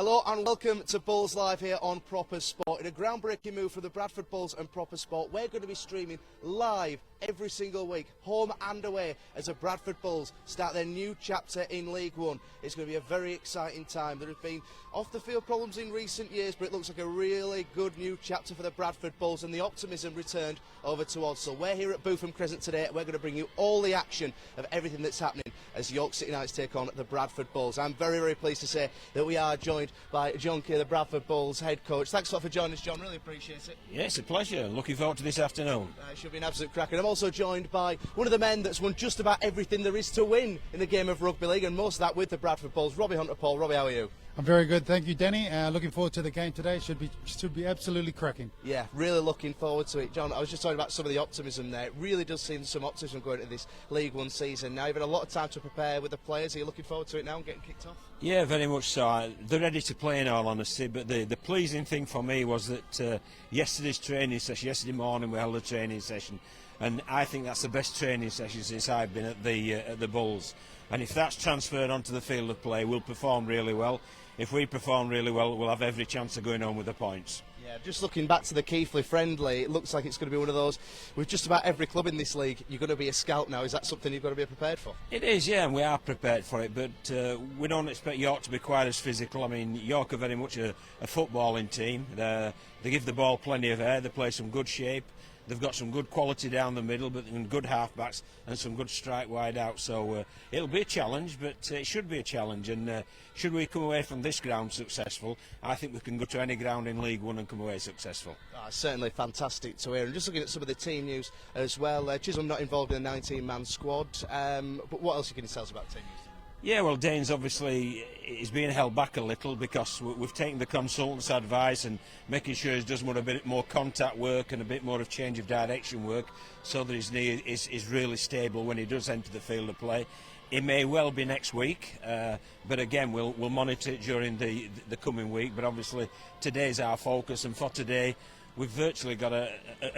Hello and welcome to Bulls Live here on Proper Sport. In a groundbreaking move for the Bradford Bulls and Proper Sport, we're going to be streaming live every single week, home and away, as the Bradford Bulls start their new chapter in League One. It's going to be a very exciting time. There have been off-the-field problems in recent years, but it looks like a really good new chapter for the Bradford Bulls, and the optimism returned over to odds. So we're here at Bootham Crescent today. We're going to bring you all the action of everything that's happening as York City Knights take on the Bradford Bulls. I'm very, very pleased to say that we are joined by John Keir, the Bradford Bulls head coach. Thanks a lot for joining us, John. Really appreciate it. Yeah, it's a pleasure. Looking forward to this afternoon. It should be an absolute cracker. I'm also joined by one of the men that's won just about everything there is to win in the game of rugby league, and most of that with the Bradford Bulls. Robbie Hunter-Paul. Robbie, how are you? I'm very good, thank you, Danny. Looking forward to the game today. Should be absolutely cracking. Yeah, really looking forward to it. John, I was just talking about some of the optimism there. It really does seem some optimism going into this League One season. Now you've had a lot of time to prepare with the players. Are you looking forward to it now and getting kicked off? Yeah, very much so. They're ready to play, in all honesty, but the pleasing thing for me was that yesterday morning we held a training session, and I think that's the best training session since I've been at the Bulls. And if that's transferred onto the field of play, we'll perform really well. If we perform really well, we'll have every chance of going home with the points. Yeah, just looking back to the Keighley friendly, it looks like it's going to be one of those, with just about every club in this league, you're going to be a scout now. Is that something you've got to be prepared for? It is, yeah, and we are prepared for it, but we don't expect York to be quite as physical. I mean, York are very much a footballing team. They give the ball plenty of air, they play some good shape. They've got some good quality down the middle, but good halfbacks and some good strike wide out. So it'll be a challenge, but it should be a challenge. And should we come away from this ground successful, I think we can go to any ground in League One and come away successful. Certainly fantastic to hear. And just looking at some of the team news as well, Chisholm not involved in the 19-man squad. But what else can you tell us about team news? Yeah, well, Danes obviously is being held back a little because we've taken the consultant's advice and making sure he does a bit more contact work and a bit more of change of direction work, so that his knee is really stable when he does enter the field of play. It may well be next week, but again, we'll monitor it during the coming week. But obviously, today's our focus, and for today, we've virtually got a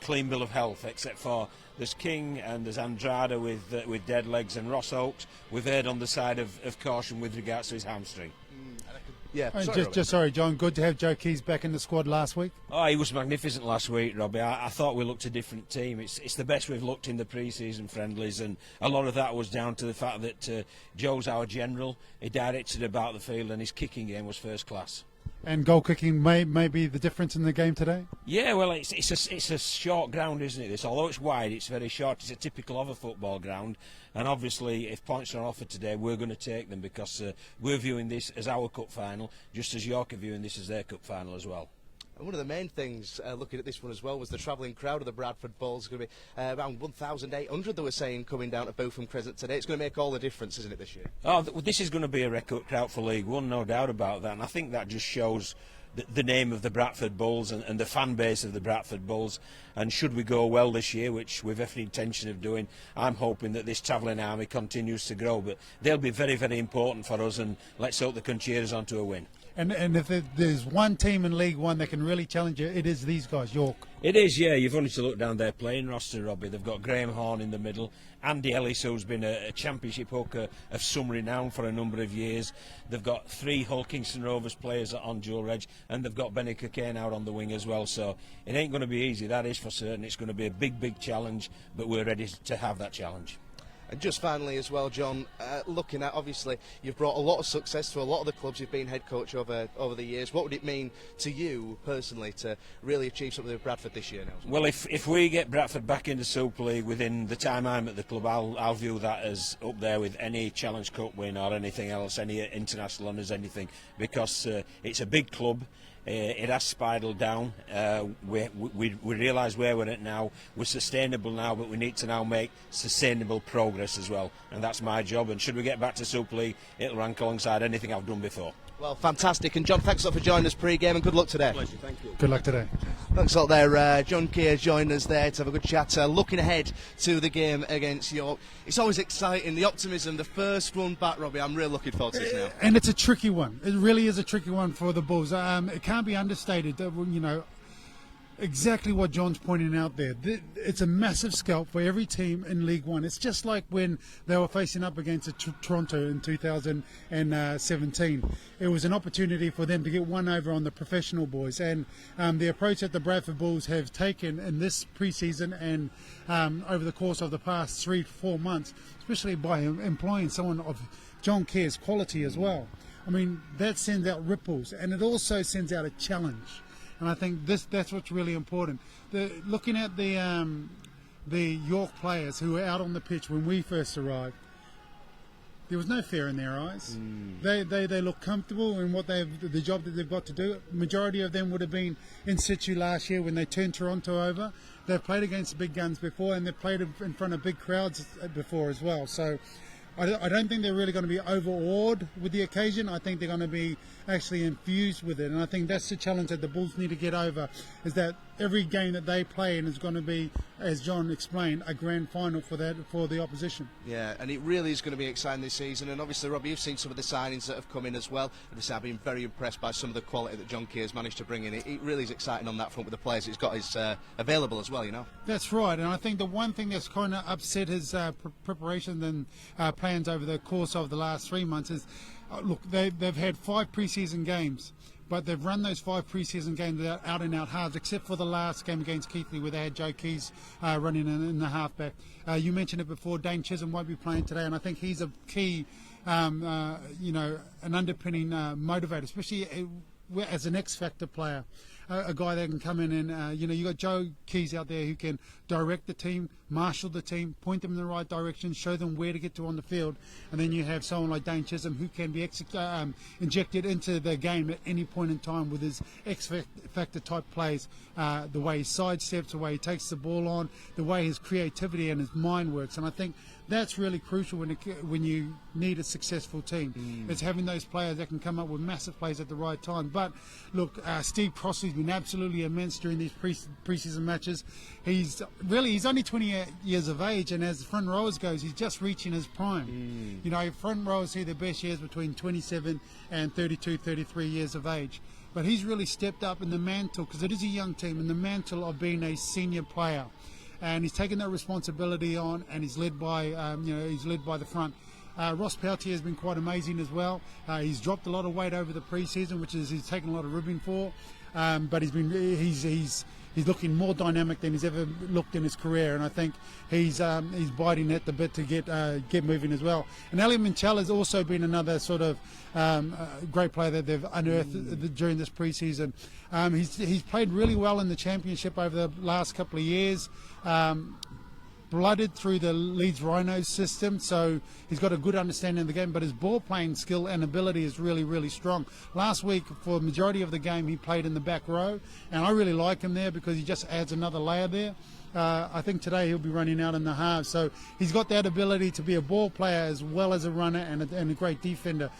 clean bill of health, except for there's King and there's Andrada with dead legs, and Ross Oakes we've erred on the side of caution with regards to his hamstring. Yeah, sorry, John. Good to have Joe Keys back in the squad last week. Oh, he was magnificent last week, Robbie. I thought we looked a different team. It's the best we've looked in the pre-season friendlies, and a lot of that was down to the fact that Joe's our general. He directed about the field, and his kicking game was first class. And goal kicking may be the difference in the game today? Yeah, well, it's a short ground, isn't it? Although it's wide, it's very short. It's a typical of a football ground. And obviously, if points are offered today, we're going to take them, because we're viewing this as our cup final, just as York are viewing this as their cup final as well. And one of the main things, looking at this one as well, was the travelling crowd of the Bradford Bulls. Going to be around 1,800, they were saying, coming down to Bootham Crescent today. It's going to make all the difference, isn't it, this year? Oh, this is going to be a record crowd for League One, no doubt about that. And I think that just shows the name of the Bradford Bulls and the fan base of the Bradford Bulls. And should we go well this year, which we've every intention of doing, I'm hoping that this travelling army continues to grow. But they'll be very, very important for us, and let's hope they can cheer us on to a win. And if there's one team in League One that can really challenge you, it is these guys, York. It is, yeah. You've only to look down their playing roster, Robbie. They've got Graham Horn in the middle, Andy Ellis, who's been a championship hooker of some renown for a number of years. They've got 3 Hull Kingston Rovers players on dual reg, and they've got Benny Cockayne out on the wing as well. So it ain't going to be easy, that is for certain. It's going to be a big, big challenge, but we're ready to have that challenge. And just finally as well, John, looking at, obviously, you've brought a lot of success to a lot of the clubs you've been head coach over the years. What would it mean to you personally to really achieve something with Bradford this year now? Well, if we get Bradford back in the Super League within the time I'm at the club, I'll view that as up there with any Challenge Cup win or anything else, any international honours, anything, because it's a big club. It has spiralled down. We realise where we're at now. We're sustainable now, but we need to now make sustainable progress as well. And that's my job. And should we get back to Super League, it'll rank alongside anything I've done before. Well, fantastic. And John, thanks a lot for joining us pre-game, and good luck today. Pleasure, thank you. Good luck today. Thanks a lot there. John Keir joined us there to have a good chat. Looking ahead to the game against York. It's always exciting, the optimism, the first one back, Robbie. I'm really looking forward to this now. And it's a tricky one. It really is a tricky one for the Bulls. It can't be understated. Exactly what John's pointing out there. It's a massive scalp for every team in League One. It's just like when they were facing up against Toronto in 2017. It was an opportunity for them to get one over on the professional boys. And the approach that the Bradford Bulls have taken in this preseason and over the course of the past 3 to 4 months, especially by employing someone of John Kerr's quality as well. I mean, that sends out ripples, and it also sends out a challenge. And I think that's what's really important. Looking at the York players who were out on the pitch when we first arrived, there was no fear in their eyes. They look comfortable in the job that they've got to do. Majority of them would have been in situ last year when they turned Toronto over. They've played against the big guns before, and they've played in front of big crowds before as well. So I don't think they're really going to be overawed with the occasion. I think they're going to be actually infused with it. And I think that's the challenge that the Bulls need to get over, is that every game that they play in is going to be, as John explained, a grand final for the opposition. Yeah, and it really is going to be exciting this season. And obviously, Robbie, you've seen some of the signings that have come in as well. Obviously, I've been very impressed by some of the quality that John Kerr's managed to bring in. It really is exciting on that front with the players he's got available as well, you know. That's right, and I think the one thing that's kind of upset his preparation and plans over the course of the last 3 months is, look, they've had 5 preseason games, but they've run those 5 preseason games without out-and-out halves, except for the last game against Keighley where they had Joe Keys running in the halfback. You mentioned it before, Dane Chisholm won't be playing today, and I think he's a key, an underpinning motivator, especially as an X-factor player. A guy that can come in and, you got Joe Keys out there who can direct the team, marshal the team, point them in the right direction, show them where to get to on the field. And then you have someone like Dane Chisholm who can be injected into the game at any point in time with his X-factor type plays, the way he sidesteps, the way he takes the ball on, the way his creativity and his mind works. And I think that's really crucial when you need a successful team. It's having those players that can come up with massive plays at the right time. But look, Steve Crossley's been absolutely immense during these preseason matches. He's only 28 years of age, and as the front rowers goes, he's just reaching his prime. Front rowers see their best years between 27 and 32, 33 years of age. But he's really stepped up in the mantle, because it is a young team, in the mantle of being a senior player. And he's taken that responsibility on, and he's led by the front. Ross Peltier has been quite amazing as well. He's dropped a lot of weight over the pre-season, which is he's taken a lot of ribbing for. But he's looking more dynamic than he's ever looked in his career, and I think he's biting at the bit to get moving as well. And Elliot Minchell has also been another sort of great player that they've unearthed during this pre-season. He's played really well in the championship over the last couple of years. Blooded through the Leeds Rhinos system, so he's got a good understanding of the game, but his ball playing skill and ability is really, really strong. Last week, for the majority of the game, he played in the back row, and I really like him there because he just adds another layer there. I think today he'll be running out in the half, so he's got that ability to be a ball player as well as a runner and a great defender.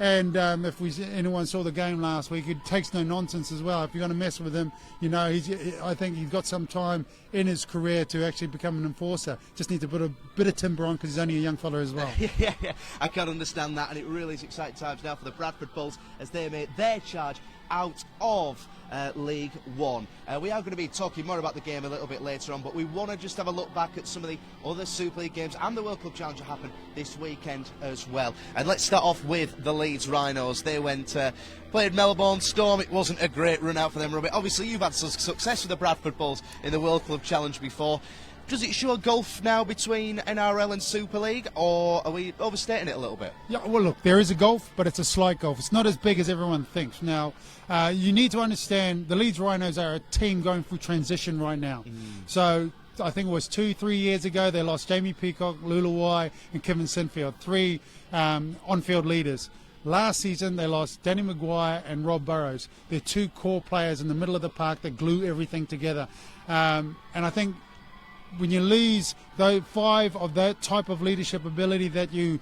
And if anyone saw the game last week, it takes no nonsense as well. If you're going to mess with him, I think he's got some time in his career to actually become an enforcer. Just need to put a bit of timber on because he's only a young fella as well. Yeah, I can understand that, and it really is exciting times now for the Bradford Bulls as they make their charge out of League One. We are going to be talking more about the game a little bit later on, but we want to just have a look back at some of the other Super League games and the World Club Challenge that happened this weekend as well. And let's start off with the Leeds Rhinos. They played Melbourne Storm. It wasn't a great run out for them, Robbie. Obviously, you've had some success with the Bradford Bulls in the World Club Challenge before. Does it show a gulf now between NRL and Super League, or are we overstating it a little bit? Yeah, well, look, there is a gulf, but it's a slight gulf. It's not as big as everyone thinks. Now, you need to understand the Leeds Rhinos are a team going through transition right now. So I think it was 2-3 years ago, they lost Jamie Peacock, Lulawai, and Kevin Sinfield, 3 on-field leaders. Last season, they lost Danny Maguire and Rob Burrows. They're 2 core players in the middle of the park that glue everything together. And I think when you lose 5 of that type of leadership ability that you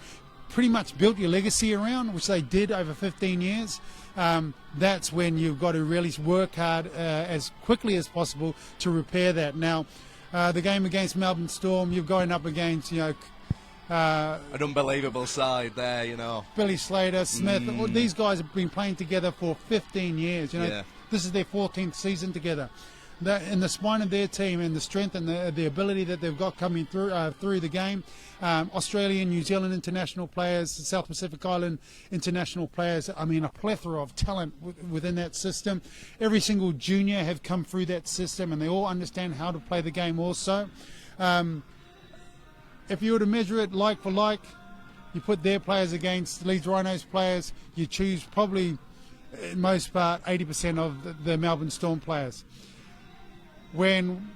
pretty much built your legacy around, which they did over 15 years, that's when you've got to really work hard as quickly as possible to repair that. Now, the game against Melbourne Storm, you're going up against, an unbelievable side there, Billy Slater, Smith, these guys have been playing together for 15 years, This is their 14th season together. in the spine of their team and the strength and the ability that they've got coming through the game. Australian, New Zealand international players, South Pacific Island international players. I mean, a plethora of talent within that system. Every single junior have come through that system, and they all understand how to play the game also. If you were to measure it like for like, you put their players against Leeds Rhinos players, you choose probably, in most part, 80% of the Melbourne Storm players. When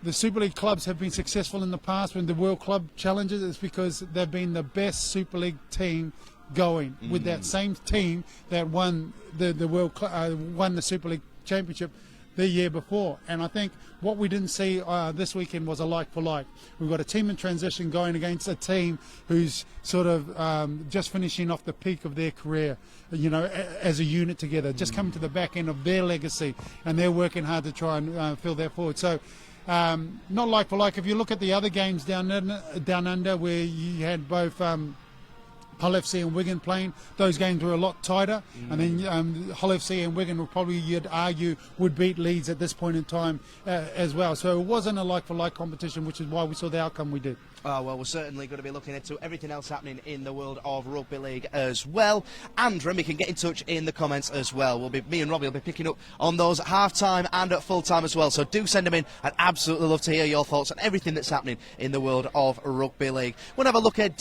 the Super League clubs have been successful in the past, when the World Club challenges, it's because they've been the best Super League team going with that same team that won won the Super League Championship the year before. And I think what we didn't see this weekend was a like for like. We've got a team in transition going against a team who's sort of just finishing off the peak of their career, as a unit together, just coming to the back end of their legacy, and they're working hard to try and fill that forward. So not like for like. If you look at the other games down under, where you had both Hull FC and Wigan playing, those games were a lot tighter. And then Hull FC and Wigan would probably, you'd argue, would beat Leeds at this point in time as well. So it wasn't a like-for-like competition, which is why we saw the outcome we did. Oh, well, we're certainly going to be looking into everything else happening in the world of rugby league as well. And Remy can get in touch in the comments as well. Me and Robbie will be picking up on those at half-time and at full-time as well. So do send them in. I'd absolutely love to hear your thoughts on everything that's happening in the world of rugby league. We'll have a look back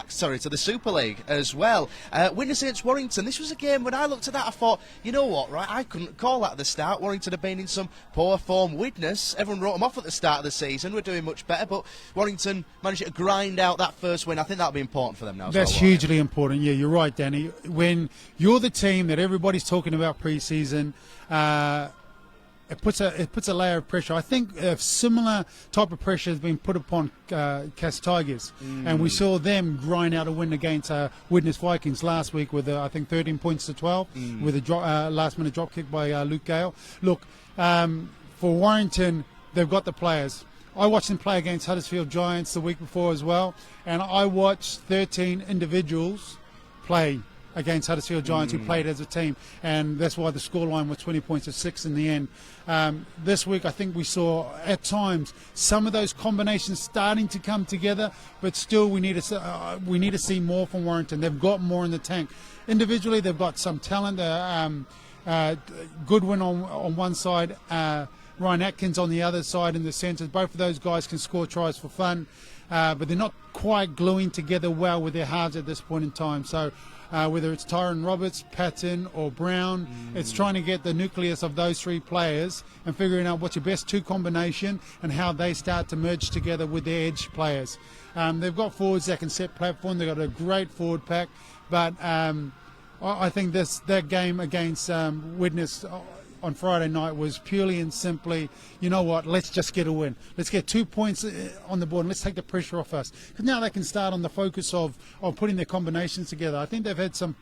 to the Super League as well. Widnes against Warrington. This was a game, when I looked at that, I thought, you know what, right, I couldn't call that at the start. Warrington have been in some poor form. Widnes, everyone wrote them off at the start of the season. We're doing much better, but Warrington managed to grind out that first win. I think that'll be important for them now. That's hugely important. Yeah, you're right, Danny. When you're the team that everybody's talking about pre-season, it puts a layer of pressure. I think a similar type of pressure has been put upon Cass Tigers, and we saw them grind out a win against Widnes Vikings last week with I think 13 points to 12 with a last-minute drop kick by Luke Gale. Look, for Warrington, they've got the players. I watched them play against Huddersfield Giants the week before as well, and I watched 13 individuals play against Huddersfield Giants who played as a team, and that's why the scoreline was 20 points to 6 in the end. This week, I think we saw at times some of those combinations starting to come together, but still we need to see more from Warrington. They've got more in the tank. Individually, they've got some talent. Goodwin on one side, Ryan Atkins on the other side in the centres. Both of those guys can score tries for fun, but they're not quite gluing together well with their halves at this point in time. So whether it's Tyron Roberts, Patton or Brown, it's trying to get the nucleus of those three players and figuring out what's your best two combination and how they start to merge together with their edge players. They've got forwards that can set platform. They've got a great forward pack, but I think that game against Widnes on Friday night was purely and simply, you know what, let's just get a win. Let's get 2 points on the board and let's take the pressure off us. Because now they can start on the focus of putting their combinations together. I think they've had some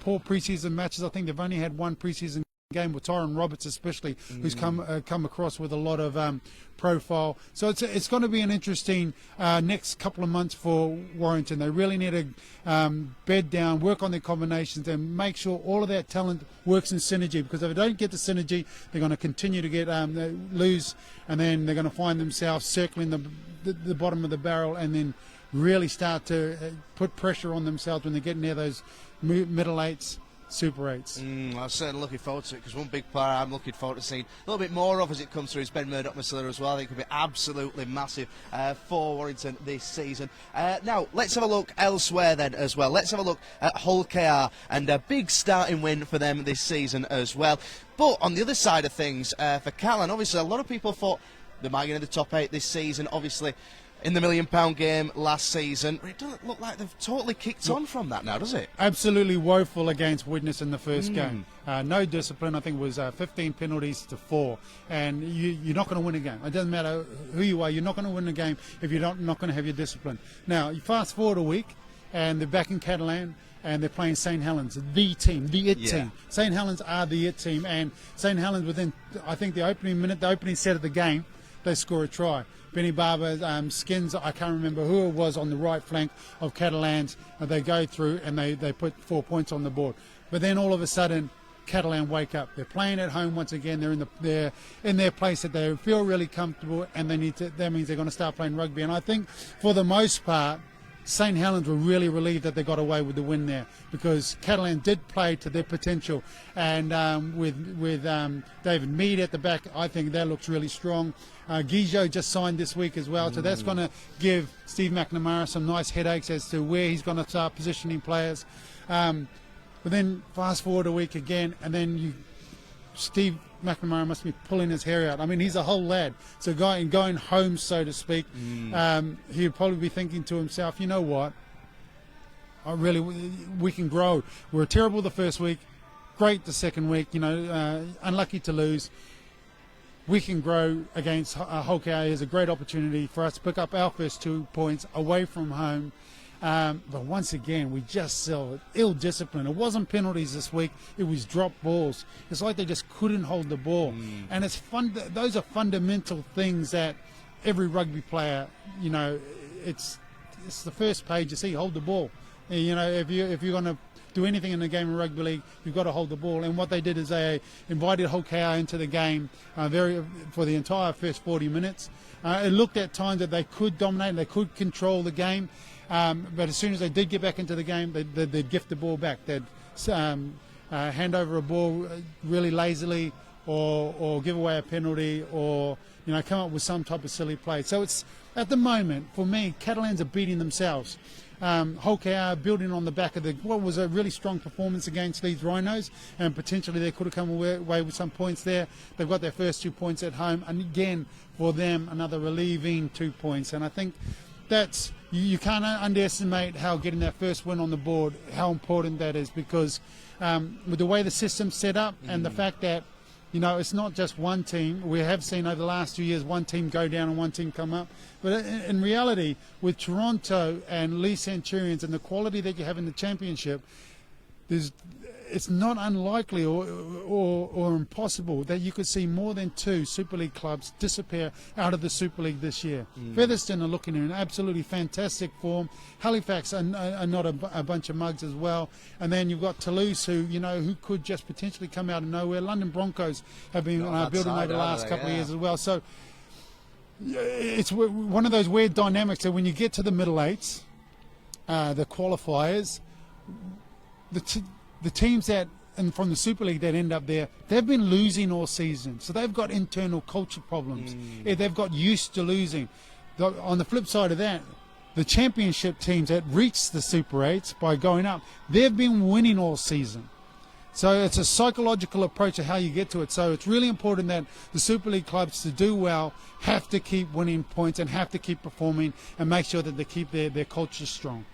poor preseason matches. I think they've only had one preseason game with Tyron Roberts especially, who's come across with a lot of profile. So it's going to be an interesting next couple of months for Warrington. They really need to bed down, work on their combinations and make sure all of that talent works in synergy, because if they don't get the synergy, they're going to continue to get lose, and then they're going to find themselves circling the bottom of the barrel and then really start to put pressure on themselves when they get near those middle eights, Super 8s. I'm certainly looking forward to it, because one big player I'm looking forward to seeing a little bit more of as it comes through is Ben Murdoch-Masila as well. I think it could be absolutely massive for Warrington this season. Now, let's have a look elsewhere then as well. Let's have a look at Hull KR, and a big starting win for them this season as well. But on the other side of things, for Callan, obviously a lot of people thought they might get in the top 8 this season, obviously in the £1 million game last season. It doesn't look like they've totally kicked on from that now, does it? Absolutely woeful against Widnes in the first game. No discipline. I think it was 15 penalties to 4. And you're not going to win a game. It doesn't matter who you are. You're not going to win a game if you're not going to have your discipline. Now, you fast forward a week, and they're back in Catalan, and they're playing St. Helens, the team, the it team. St. Helens are the it team, and St. Helens within, I think, the opening set of the game, they score a try. Benny Barber skins, I can't remember who it was, on the right flank of Catalans. They go through and they put 4 points on the board. But then all of a sudden, Catalan wake up. They're playing at home once again. They're in their place that they feel really comfortable, and that means they're going to start playing rugby. And I think for the most part, St. Helens were really relieved that they got away with the win there, because Catalan did play to their potential, and with David Mead at the back, I think that looks really strong. Guizot just signed this week as well, so that's going to give Steve McNamara some nice headaches as to where he's going to start positioning players. But then fast forward a week again, and then Steve McNamara must be pulling his hair out. I mean, he's a whole lad. So going home, so to speak, he'd probably be thinking to himself, you know what? We can grow. We were terrible the first week, great the second week, unlucky to lose. We can grow against Hawkeeye. Is a great opportunity for us to pick up our first 2 points away from home. But once again, we just saw ill discipline. It wasn't penalties this week; it was drop balls. It's like they just couldn't hold the ball, and it's fun. Those are fundamental things that every rugby player, it's the first page. You see, hold the ball. If you're going to do anything in the game of rugby league, you've got to hold the ball. And what they did is they invited Hawkeeye into the game for the entire first 40 minutes. It looked at times that they could dominate, they could control the game. But as soon as they did get back into the game, they'd gift the ball back. They'd hand over a ball really lazily, or give away a penalty, or come up with some type of silly play. So it's, at the moment, for me, Catalans are beating themselves. Hawkeeye are building on the back of what was a really strong performance against Leeds Rhinos, and potentially they could have come away with some points there. They've got their first 2 points at home, and again, for them, another relieving 2 points. And I think that's, you can't underestimate how getting that first win on the board, how important that is, because with the way the system's set up and the fact that it's not just one team. We have seen over the last 2 years one team go down and one team come up. But in reality, with Toronto and Lee Centurions and the quality that you have in the championship, it's not unlikely or impossible that you could see more than 2 Super League clubs disappear out of the Super League this year. Featherstone are looking in absolutely fantastic form. Halifax are not a bunch of mugs as well. And then you've got Toulouse, who could just potentially come out of nowhere. London Broncos have been building over the last couple of years as well. So it's one of those weird dynamics that when you get to the middle eights, the qualifiers, the teams and from the Super League that end up there, they've been losing all season. So they've got internal culture problems. They've got used to losing. On the flip side of that, the championship teams that reach the Super 8s by going up, they've been winning all season. So it's a psychological approach to how you get to it. So it's really important that the Super League clubs, to do well, have to keep winning points and have to keep performing and make sure that they keep their culture strong.